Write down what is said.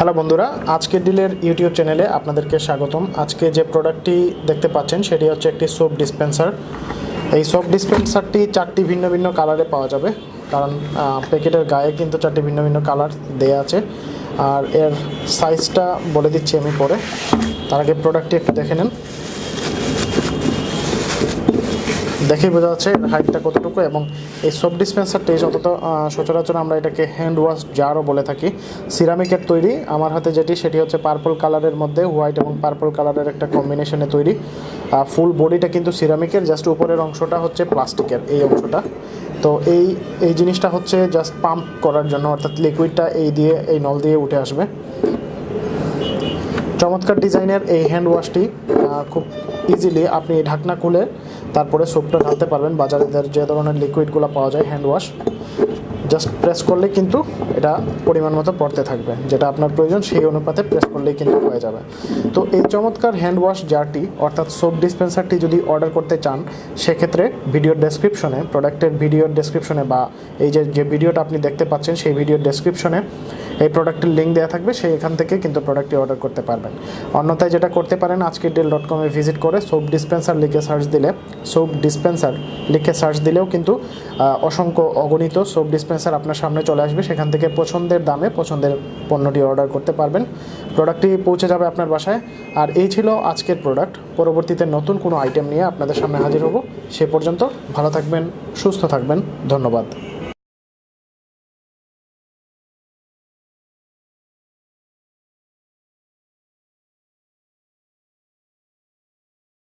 Hello বন্ধুরা, আজকের ডিলের YouTube চ্যানেলে আপনাদেরকে স্বাগতম। আজকে যে প্রোডাক্টটি দেখতে পাচ্ছেন সেটি হচ্ছে একটি সোপ ডিসপেন্সার। এই সোপ ডিসপেন্সারটি 4টি ভিন্ন ভিন্ন কালারে পাওয়া যাবে, কারণ প্যাকেটের গায়ে কিন্তু 4টি ভিন্ন ভিন্ন কালার দেয়া আছে। আর এর সাইজটা বলে দিচ্ছি আমি পরে। তার আগে প্রোডাক্টটি একটু দেখে নেন। দেখেই বোঝা যাচ্ছে হাইটটা কতটুকু, এবং এই সোপ ডিসপেন্সারটি যতটা সচরাচর আমরা এটাকে হ্যান্ড ওয়াশ জারও বলে থাকি। সিরামিকের তৈরি। আমার হাতে সেটি হচ্ছে পার্পল কালারের মধ্যে হোয়াইট এবং পার্পল কালারের একটা কম্বিনেশনে তৈরি। ফুল বডিটা কিন্তু সিরামিকের, জাস্ট উপরের অংশটা হচ্ছে প্লাস্টিকের, এই অংশটা। তো এই জিনিসটা হচ্ছে জাস্ট পাম্প করার জন্য, অর্থাৎ লিকুইডটা এই নল দিয়ে উঠে আসবে। চমৎকার ডিজাইনের এই হ্যান্ড ওয়াশটি খুব ইজিলি আপনি ঢাকনা খুলে তারপরে সোপটা ঢালতে পারবেন। বাজারে যে ধরনের লিকুইডগুলো পাওয়া যায় হ্যান্ড ওয়াশ, জাস্ট প্রেস করলে কিন্তু এটা পরিমাণ মতো পড়তে থাকবে, যেটা আপনার প্রয়োজন সেই অনুপাতে প্রেস করলেই কিন্তু হয়ে যাবে। তো এই চমৎকার হ্যান্ড ওয়াশ জারটি অর্থাৎ সোপ ডিসপেন্সারটি যদি অর্ডার করতে চান, সেক্ষেত্রে ভিডিওর ডেসক্রিপশনে, প্রোডাক্টের ভিডিওর ডেসক্রিপশনে বা এই যে ভিডিওটা আপনি দেখতে পাচ্ছেন সেই ভিডিওর ডেসক্রিপশনে এই প্রোডাক্টের লিঙ্ক দেওয়া থাকবে, এখান থেকে কিন্তু প্রোডাক্টটি অর্ডার করতে পারবেন। অন্যথায় যেটা করতে পারেন, ajkerdeal.com-এ ভিজিট করে সোপ ডিসপেন্সার লিখে সার্চ দিলেও কিন্তু অসংখ্য অগণিত সোপ ডিসপেন্সার আপনার সামনে চলে আসবে। সেখান থেকে পছন্দের দামে পছন্দের পণ্যটি অর্ডার করতে পারবেন। প্রোডাক্টটি পৌঁছে যাবে আপনার বাসায়। আর এই ছিল আজকের প্রোডাক্ট। পরবর্তীতে নতুন কোনো আইটেম নিয়ে আপনাদের সামনে হাজির হব। সে পর্যন্ত ভালো থাকবেন, সুস্থ থাকবেন। ধন্যবাদ।